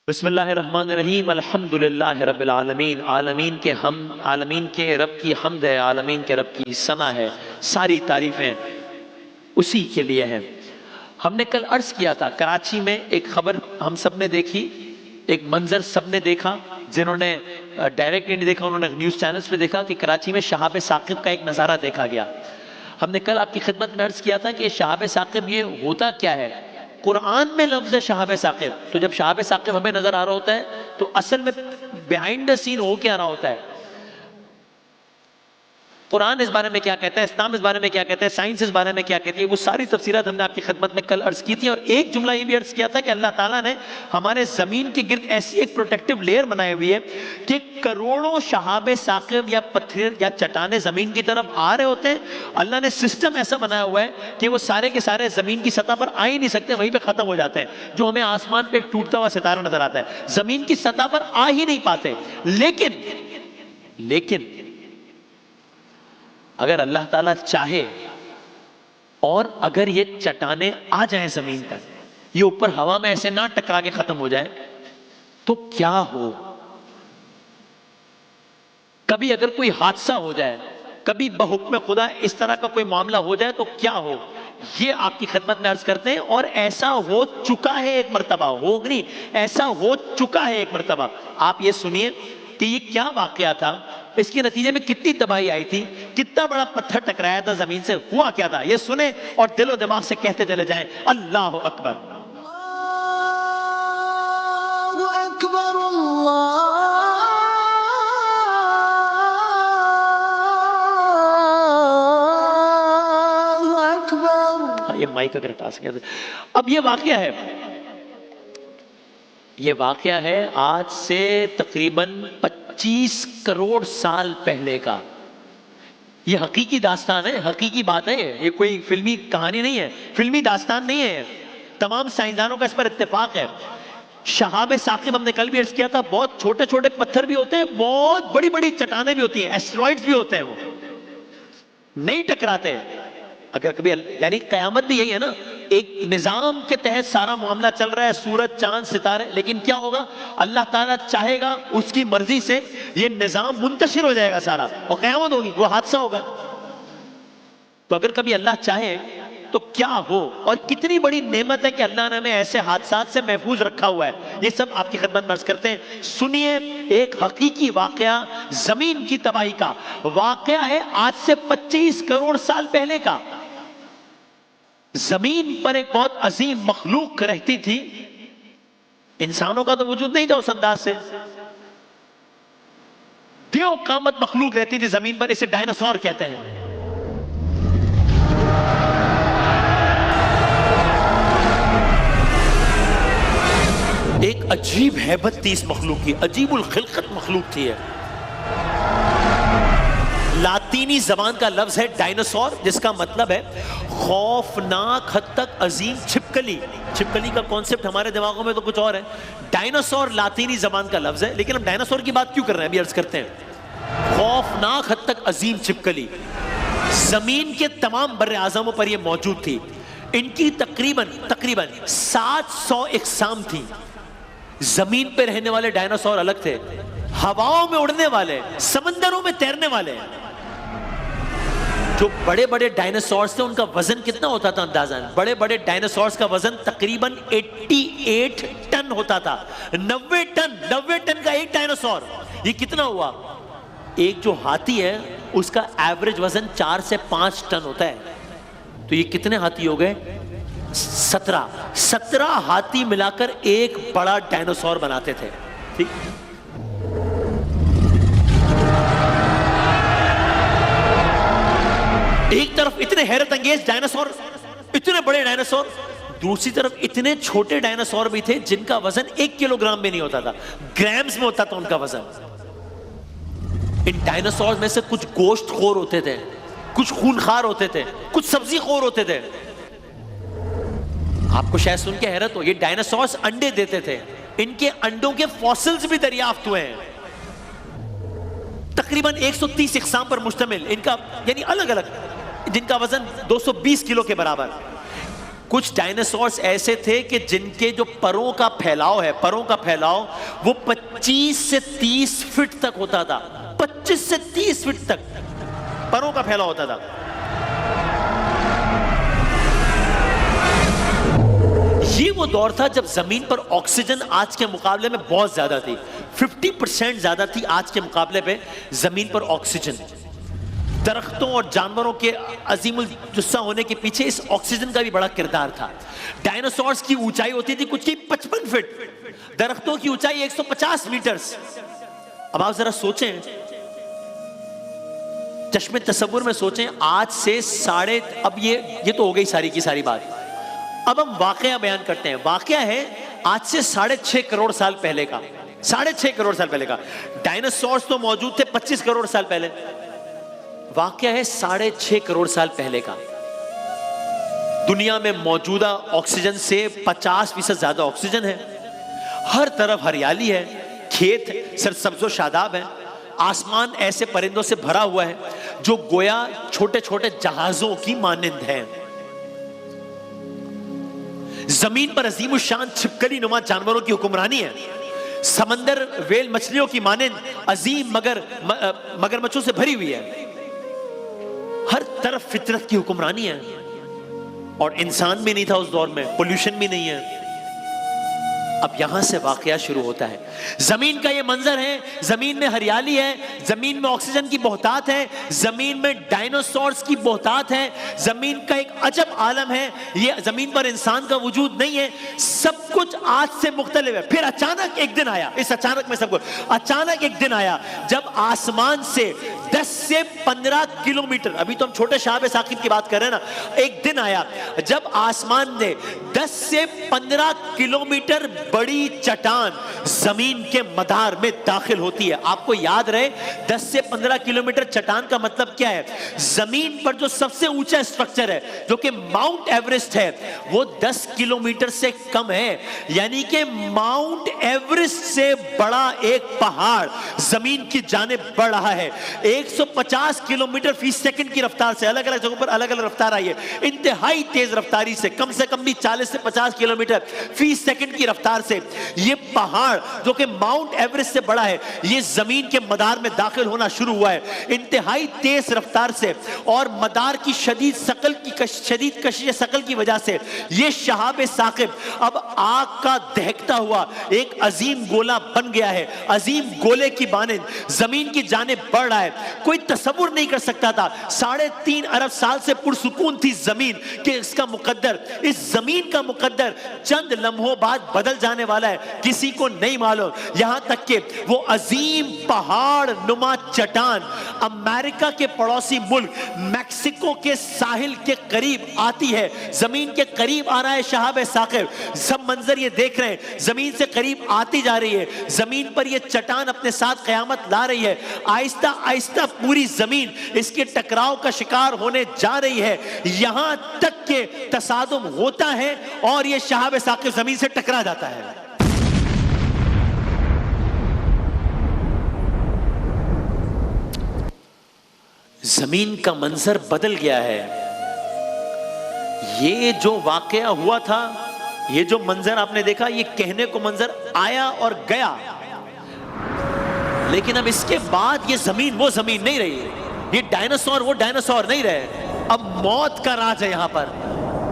بسم اللہ الرحمن الرحیم، الحمدللہ رب العالمین۔ عالمین کے رب کی حمد ہے، عالمین کے رب کی ثنا ہے، ساری تعریفیں اسی کے لیے ہیں۔ ہم نے کل عرض کیا تھا، کراچی میں ایک خبر ہم سب نے دیکھی، ایک منظر سب نے دیکھا، جنہوں نے ڈائریکٹ نہیں دیکھا انہوں نے نیوز چینلز پہ دیکھا کہ کراچی میں شہاب ثاقب کا ایک نظارہ دیکھا گیا۔ ہم نے کل آپ کی خدمت میں عرض کیا تھا کہ شہاب ثاقب یہ ہوتا کیا ہے۔ قرآن میں لفظ ہے شہاب ثاقب، تو جب شہاب ثاقب ہمیں نظر آ رہا ہوتا ہے تو اصل میں بیہائنڈ دا سین ہو کے آ رہا ہوتا ہے۔ قرآن اس بارے میں کیا کہتا ہے، اسلام اس بارے میں کیا کہتا ہے، سائنس اس بارے میں کیا کہتی ہے، وہ ساری تفسیرات ہم نے آپ کی خدمت میں کل عرض کی تھی۔ اور ایک جملہ یہ بھی عرض کیا تھا کہ اللہ تعالیٰ نے ہمارے زمین کے گرد ایسی ایک پروٹیکٹیو لیئر بنائی ہوئی ہے کہ کروڑوں شہاب ثاقب یا پتھر یا چٹانیں زمین کی طرف آ رہے ہوتے ہیں، اللہ نے سسٹم ایسا بنایا ہوا ہے کہ وہ سارے کے سارے زمین کی سطح پر آ ہی نہیں سکتے، وہیں پہ ختم ہو جاتے ہیں۔ جو ہمیں آسمان پہ ایک ٹوٹتا ہوا ستارہ نظر آتا ہے، زمین کی سطح پر آ ہی نہیں پاتے۔ لیکن اگر اللہ تعالیٰ چاہے اور اگر یہ چٹانیں آ جائیں زمین پر، یہ اوپر ہوا میں ایسے نہ ٹکرا کے ختم ہو جائے تو کیا ہو؟ کبھی اگر کوئی حادثہ ہو جائے، کبھی بحکم خدا اس طرح کا کوئی معاملہ ہو جائے تو کیا ہو؟ یہ آپ کی خدمت میں عرض کرتے ہیں، اور ایسا ہو چکا ہے ایک مرتبہ، ہو نہیں، ایسا ہو چکا ہے ایک مرتبہ۔ آپ یہ سنیے کہ یہ کیا واقعہ تھا، اس کے نتیجے میں کتنی تباہی آئی تھی، کتنا بڑا پتھر ٹکرایا تھا زمین سے، ہوا کیا تھا، یہ سنیں اور دل و دماغ سے کہتے چلے جائیں اللہ اکبر۔ اللہ اکبر، اللہ اکبر۔ یہ مائک اگر ہٹا سکے۔ اب یہ واقعہ ہے آج سے تقریباً 25 کروڑ سال پہلے کا۔ یہ حقیقی داستان ہے، حقیقی بات ہے، یہ کوئی فلمی کہانی نہیں ہے، فلمی داستان نہیں ہے، تمام سائنسدانوں کا اس پر اتفاق ہے۔ شہاب ثاقب ہم نے کل بھی عرض کیا تھا، بہت چھوٹے چھوٹے پتھر بھی ہوتے ہیں، بہت بڑی بڑی چٹانیں بھی ہوتی ہیں، ایسٹرائڈز بھی ہوتے ہیں، وہ نہیں ٹکراتے۔ اگر کبھی یعنی قیامت بھی یہی ہے نا، ایک نظام کے تحت سارا معاملہ چل رہا ہے، سورج چاند ستارے، لیکن کیا ہوگا، اللہ تعالیٰ چاہے گا، اس کی مرضی سے یہ نظام منتشر ہو جائے گا سارا، اور قیامت ہوگی، وہ حادثہ ہوگا۔ تو اگر کبھی اللہ چاہے تو کیا ہو، اور کتنی بڑی نعمت ہے کہ اللہ نے ہمیں ایسے حادثات سے محفوظ رکھا ہوا ہے۔ یہ سب آپ کی خدمت میں عرض کرتے ہیں۔ سنیے ایک حقیقی واقعہ زمین کی تباہی کا، واقعہ ہے آج سے 25 کروڑ سال پہلے کا۔ زمین پر ایک بہت عظیم مخلوق رہتی تھی، انسانوں کا تو وجود نہیں تھا اس انداز سے، دیو قامت مخلوق رہتی تھی زمین پر، اسے ڈائناسور کہتے ہیں۔ ایک عجیب ہیبت تھی اس مخلوق کی، عجیب الخلقت مخلوق تھی ہے۔ لاطینی زبان کا لفظ ہے ڈائناسور، جس کا مطلب ہے خوفناک حد تک عظیم چھپکلی۔ چھپکلی کا کانسیپٹ ہمارے دماغوں میں تو کچھ اور ہے، ڈائناسور لاطینی زبان کا لفظ ہے، لیکن ہم ڈائناسور کی بات کیوں کر رہے ہیں ابھی عرض کرتے ہیں۔ خوفناک حد تک عظیم چھپکلی زمین کے تمام بر اعظموں پر یہ موجود تھی۔ ان کی تقریباً 700 اقسام تھی۔ زمین پہ رہنے والے ڈائناسور الگ تھے، ہواؤں میں اڑنے والے، سمندروں میں تیرنے والے۔ جو بڑے بڑے ڈائناسورز تھے ان کا وزن کتنا ہوتا تھا اندازاً، بڑے بڑے ڈائناسورز کا وزن تقریباً 88 ٹن ہوتا تھا۔ 90 ٹن کا ایک ڈائناسور، یہ کتنا ہوا؟ ایک جو ہاتھی ہے اس کا ایوریج وزن 4 سے 5 ٹن ہوتا ہے، تو یہ کتنے ہاتھی ہو گئے؟ 17 ہاتھی ملا کر ایک بڑا ڈائناسور بناتے تھے۔ ٹھیک، ایک طرف اتنے حیرت انگیز ڈائناسور، اتنے بڑے ڈائناسور، دوسری طرف اتنے چھوٹے ڈائناسور بھی تھے جن کا وزن 1 کلو گرام بھی نہیں ہوتا تھا، گرامز میں ہوتا تھا ان کا وزن۔ ان ڈائناسور میں سے کچھ گوشت خور ہوتے تھے، کچھ خونخوار ہوتے تھے، کچھ سبزی خور ہوتے تھے۔ آپ کو شاید سن کے حیرت ہو، یہ ڈائناسورز انڈے دیتے تھے، ان کے انڈوں کے فوسلز بھی دریافت ہوئے ہیں، تقریباً 130 اقسام پر مشتمل، ان کا یعنی الگ الگ، جن کا وزن 220 کلو کے برابر۔ کچھ ڈائناسورس ایسے تھے کہ جن کے جو پروں کا پھیلاؤ ہے، پروں کا پھیلاؤ وہ 25 سے 30 فٹ تک ہوتا تھا. 25 سے 30 فٹ تک پروں کا پھیلاؤ ہوتا تھا. یہ وہ دور تھا جب زمین پر آکسیجن آج کے مقابلے میں بہت زیادہ تھی. 50% زیادہ تھی آج کے مقابلے پہ زمین پر آکسیجن. درختوں اور جانوروں کے عظیم الجثہ ہونے کے پیچھے اس آکسیجن کا بھی بڑا کردار تھا. ڈائناسورس کی اونچائی ہوتی تھی کچھ کی 55 فٹ، درختوں کی اونچائی 150 میٹرز. اب آپ ذرا سوچیں، چشم تصور میں سوچیں، آج سے اب یہ تو ہو گئی ساری کی ساری بات. اب ہم واقعہ بیان کرتے ہیں. واقعہ ہے آج سے 6.5 کروڑ سال پہلے کا. 6.5 کروڑ سال پہلے کا. ڈائناسورس تو موجود تھے 25 کروڑ سال پہلے. واقعہ ہے 6.5 کروڑ سال پہلے کا. دنیا میں موجودہ آکسیجن سے 50% زیادہ آکسیجن ہے. ہر طرف ہریالی ہے، کھیت سرسبز و شاداب ہیں. آسمان ایسے پرندوں سے بھرا ہوا ہے جو گویا چھوٹے چھوٹے جہازوں کی مانند ہیں. زمین پر عظیم الشان چھپکلی نما جانوروں کی حکمرانی ہے. سمندر ویل مچھلیوں کی مانند عظیم مگرمچھوں سے بھری ہوئی ہے. ہر طرف فطرت کی حکمرانی ہے. اور انسان بھی نہیں تھا اس دور میں، پولیوشن بھی نہیں ہے. اب یہاں سے واقعہ شروع ہوتا ہے. زمین کا یہ منظر ہے، زمین میں ہریالی ہے، زمین میں آکسیجن کی بہتات ہے، زمین میں ڈائناسورس کی بہتات ہے، زمین کا ایک عجب عالم ہے. یہ زمین پر انسان کا وجود نہیں ہے، سب کچھ آج سے مختلف ہے. پھر اچانک ایک دن آیا، اس اچانک میں سب کچھ اچانک ایک دن آیا جب آسمان سے 10 سے 15 کلومیٹر، ابھی تو ہم چھوٹے شہاب ثاقب کی بات کر رہے ہیں نا، ایک دن آیا جب آسمان نے 10 سے 15 کلومیٹر بڑی چٹان زمین کے مدار میں داخل ہوتی ہے. آپ کو یاد رہے 10 سے 15 کلومیٹر چٹان کا مطلب کیا ہے؟ زمین پر جو سب سے اونچا اسٹرکچر ہے جو کہ ماؤنٹ ایورسٹ ہے وہ 10 کلومیٹر سے کم ہے. یعنی کہ ماؤنٹ ایورسٹ سے بڑا ایک پہاڑ زمین کی جانب بڑھ رہا ہے 150 کلومیٹر فی سیکنڈ کی رفتار سے. الگ الگ جگہوں پر الگ الگ رفتار آئی ہے، انتہائی تیز رفتاری سے، کم بھی 40 سے 50 کلومیٹر فی سیکنڈ کی رفتار سے. یہ پہاڑ جو کہ ماؤنٹ ایورسٹ سے بڑا ہے یہ زمین کے مدار میں داخل ہونا شروع ہوا ہے انتہائی تیز رفتار سے. اور مدار کی شدید کشش ثقل کی وجہ سے یہ شہاب ثاقب اب آگ کا دہکتا ہوا ایک عظیم گولہ بن گیا ہے. عظیم گولے کی مانند زمین کی جانب بڑھ رہا ہے. کوئی تصور نہیں کر سکتا تھا 3.5 ارب سال سے پرسکون تھی زمین کہ اس زمین کا مقدر چند لمحوں بعد بدل جانے والا ہے، کسی کو نہیں معلوم. یہاں تک کہ وہ عظیم پہاڑ نما چٹان امریکہ کے پڑوسی ملک میکسیکو کے ساحل کے قریب آتی ہے. زمین کے قریب آ رہا ہے شہاب ثاقب. سب منظر یہ دیکھ رہے ہیں، زمین سے قریب آتی جا رہی ہے. زمین پر یہ چٹان اپنے ساتھ قیامت لا رہی ہے. آہستہ آہستہ پوری زمین اس کے ٹکراؤ کا شکار ہونے جا رہی ہے. یہاں تک کہ تصادم ہوتا ہے اور یہ شہاب ثاقب زمین سے ٹکرا جاتا ہے. زمین کا منظر بدل گیا ہے. یہ جو واقعہ ہوا تھا، یہ جو منظر آپ نے دیکھا، یہ کہنے کو منظر آیا اور گیا، لیکن اب اس کے بعد یہ زمین وہ زمین نہیں رہی. یہ ڈائناسور وہ ڈائناسور نہیں رہے. اب موت کا راج ہے یہاں پر.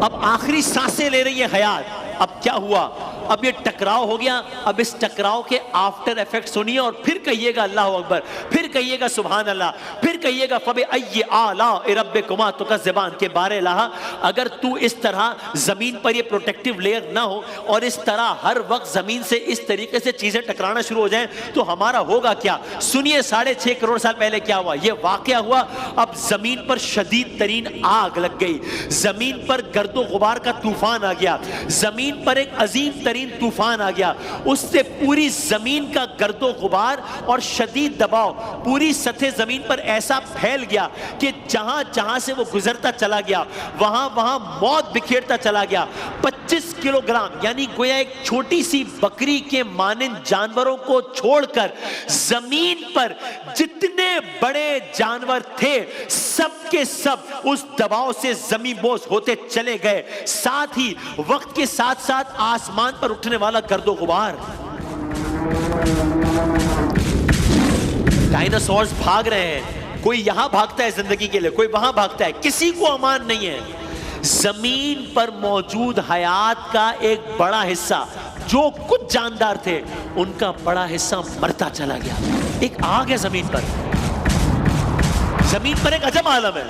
اب آخری سانسیں لے رہی ہے حیات. اب کیا ہوا؟ اب یہ ٹکراؤ ہو گیا. اب اس ٹکراؤ کے آفٹر ایفیکٹ سنیے اور پھر کہیے گا اللہ اکبر، پھر کہیے گا سبحان اللہ، پھر کہیے گا فَبِأَيِّ آلَاءِ رَبِّكُمَا تُكَذِّبَانِ کے بارے لاہا. اگر تو اس طرح زمین پر یہ پروٹیکٹیو لیئر نہ ہو اور اس طرح ہر وقت زمین سے اس طریقے سے چیزیں ٹکرانا شروع ہو جائیں تو ہمارا ہوگا کیا؟ سنیے 6.5 کروڑ سال پہلے کیا ہوا. یہ واقعہ ہوا اب زمین پر شدید ترین آگ لگ گئی. زمین پر گرد و غبار کا طوفان آ گیا. زمین پر ایک عظیم ترین طوفان آ گیا. اس سے پوری زمین کا گرد و غبار اور شدید دباؤ پوری سطح زمین پر ایسا پھیل گیا کہ جہاں جہاں سے وہ گزرتا چلا گیا وہاں وہاں موت بکھیرتا چلا گیا. 25 کلو گرام یعنی گویا ایک چھوٹی سی بکری کے مانند جانوروں کو چھوڑ کر زمین پر جتنے بڑے جانور تھے سب کے سب اس دباؤ سے زمین بوس ہوتے چلے گئے. ساتھ ہی وقت کے ساتھ ساتھ آسمان پر اٹھنے والا گرد و غبار. ڈائناسورز بھاگ رہے ہیں, کوئی یہاں بھاگتا ہے زندگی کے لیے, کوئی وہاں بھاگتا ہے, کسی کو امان نہیں ہے. زمین پر موجود حیات کا ایک بڑا حصہ, جو کچھ جاندار تھے ان کا بڑا حصہ مرتا چلا گیا. ایک آگ ہے زمین پر, زمین پر ایک عجب عالم ہے.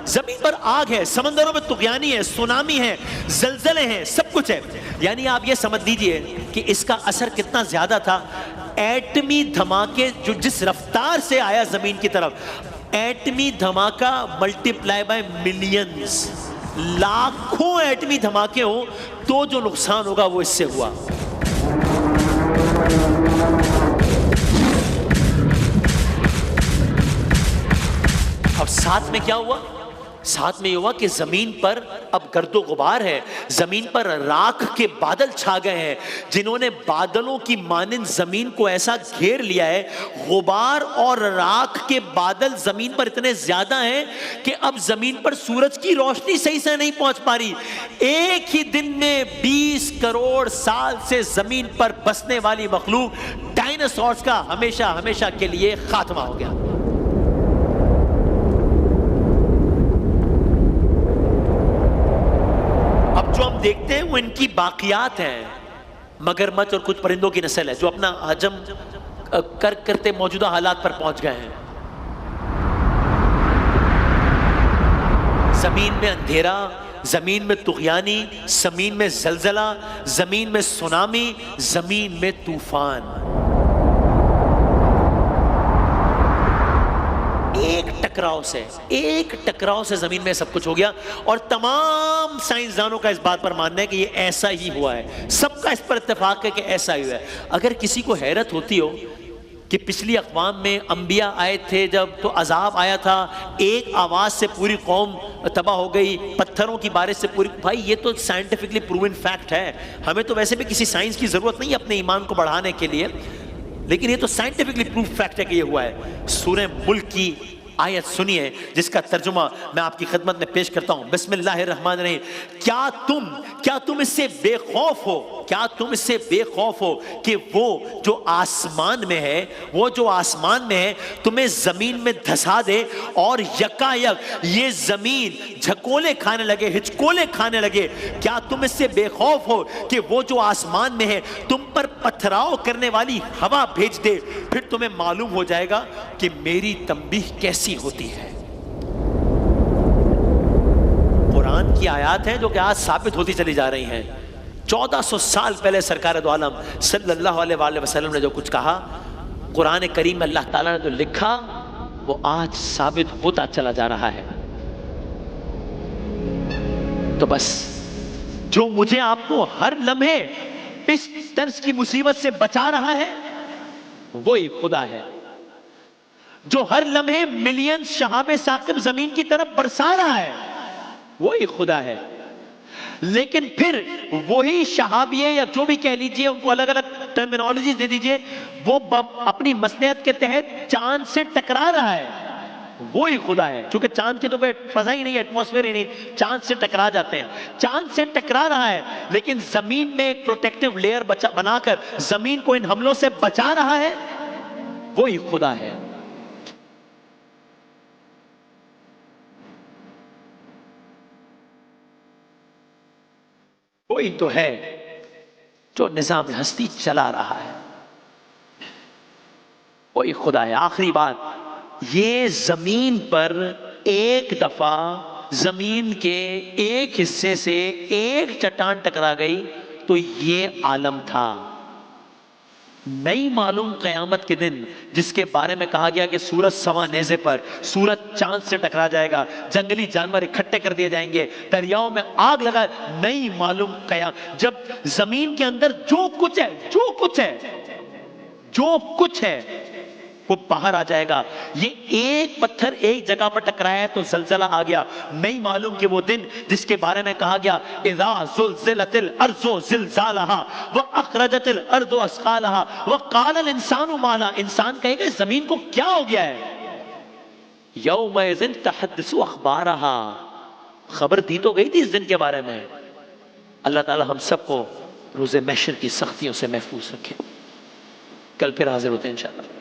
زمین پر آگ ہے, سمندروں میں طغیانی ہے, سونامی ہے, زلزلے ہیں, سب کچھ ہے. یعنی آپ یہ سمجھ لیجئے کہ اس کا اثر کتنا زیادہ تھا. ایٹمی دھماکے جو جس رفتار سے آیا زمین کی طرف, ایٹمی دھماکہ ملٹی پلائی بائی ملینز, لاکھوں ایٹمی دھماکے ہوں تو جو نقصان ہوگا وہ اس سے ہوا. اب ساتھ میں کیا ہوا؟ ساتھ میں یہ ہوا کہ زمین پر اب گرد و غبار ہے, زمین پر راکھ کے بادل چھا گئے ہیں جنہوں نے بادلوں کی مانند زمین کو ایسا گھیر لیا ہے. غبار اور راکھ کے بادل زمین پر اتنے زیادہ ہیں کہ اب زمین پر سورج کی روشنی صحیح سے نہیں پہنچ پا رہی. ایک ہی دن میں 20 کروڑ سال سے زمین پر بسنے والی مخلوق ڈائناسورز کا ہمیشہ ہمیشہ کے لیے خاتمہ ہو گیا. جو ہم دیکھتے ہیں وہ ان کی باقیات ہیں. مگرمچھ اور کچھ پرندوں کی نسل ہے جو اپنا حجم کرتے موجودہ حالات پر پہنچ گئے ہیں. زمین میں اندھیرا, زمین میں طغیانی, زمین میں زلزلہ, زمین میں سونامی, زمین میں طوفان. ایک ٹکراؤ سے زمین میں سب کچھ ہو گیا. اور تمام سائنسدانوں کا اس بات پر ماننا ہے کہ یہ ایسا ہی ہوا ہے, سب کا اس پر اتفاق ہے کہ ایسا ہی ہوا ہے. اگر کسی کو حیرت ہوتی ہو کہ پچھلی اقوام میں انبیاء آئے تھے جب تو عذاب آیا تھا, ایک آواز سے پوری قوم تباہ ہو گئی, پتھروں کی بارش سے پوری, بھائی یہ تو سائنٹیفکلی پروون فیکٹ ہے. ہمیں تو ویسے بھی کسی سائنس کی ضرورت نہیں ہے اپنے ایمان کو بڑھانے کے لیے, لیکن یہ تو سائنٹیفکلی پروف فیکٹ ہے کہ یہ ہوا ہے. سورہ ملک کی آیت سنیے جس کا ترجمہ میں آپ کی خدمت میں پیش کرتا ہوں. بسم اللہ الرحمن الرحیم. کیا تم اس سے بے خوف ہو, کیا تم اس سے بے خوف ہو کہ وہ جو آسمان میں ہے تمہیں زمین میں دھسا دے اور یکا یک یہ زمین جھکولے کھانے لگے, ہچکولے کھانے لگے. کیا تم اس سے بے خوف ہو کہ وہ جو آسمان میں ہے تم پر پتھراؤ کرنے والی ہوا بھیج دے, پھر تمہیں معلوم ہو جائے گا کہ میری تنبیہ کیسی ہوتی ہے. قرآن کی آیات ہیں جو کہ آج ثابت ہوتی چلی جا رہی ہیں. 1400 سال پہلے سرکار دو عالم صلی اللہ علیہ وآلہ وسلم نے جو کچھ کہا, قرآن کریم میں اللہ تعالیٰ نے جو لکھا وہ آج ثابت ہوتا چلا جا رہا ہے. تو بس جو مجھے آپ کو ہر لمحے اس طرز کی مصیبت سے بچا رہا ہے وہی خدا ہے. جو ہر لمحے ملین شہاب ثاقب زمین کی طرف برسا رہا ہے وہی خدا ہے. لیکن پھر وہی شہابیے یا جو بھی کہہ لیجئے, ان کو الگ الگ ٹرمینالوجیز دے دیجئے, وہ اپنی مصلحت کے تحت چاند سے ٹکرا رہا ہے وہی خدا ہے. چونکہ چاند کی تو کوئی فضا ہی نہیں, ایٹماسفیئر ہی نہیں, چاند سے ٹکرا جاتے ہیں. چاند سے ٹکرا رہا ہے لیکن زمین میں ایک پروٹیکٹیو لیئر بنا کر زمین کو ان حملوں سے بچا رہا ہے وہی خدا ہے. وہی تو ہے جو نظام ہستی چلا رہا ہے, وہی خدا ہے. آخری بات, یہ زمین پر ایک دفعہ زمین کے ایک حصے سے ایک چٹان ٹکرا گئی تو یہ عالم تھا. نہیں معلوم قیامت کے دن جس کے بارے میں کہا گیا کہ سورج سوا نیزے پر, سورج چاند سے ٹکرا جائے گا, جنگلی جانور اکٹھے کر دیے جائیں گے, دریاؤں میں آگ لگا, نہیں معلوم قیامت. جب زمین کے اندر جو کچھ ہے وہ باہر آ جائے گا. یہ ایک پتھر ایک جگہ پر ٹکرایا تو زلزلہ آ گیا. نہیں معلوم کہ وہ دن جس کے بارے میں کہا گیا اذا زلزلت الارض زلزالها واخرجت الارض اثقالها وقال الانسان ما لها. انسان کہے گا زمین کو کیا ہو گیا ہے. یومئذ تحدث اخبارها. خبر دی تو گئی تھی اس دن کے بارے میں. اللہ تعالی ہم سب کو روز محشر کی سختیوں سے محفوظ رکھے. کل پھر حاضر ہوتے ہیں انشاءاللہ.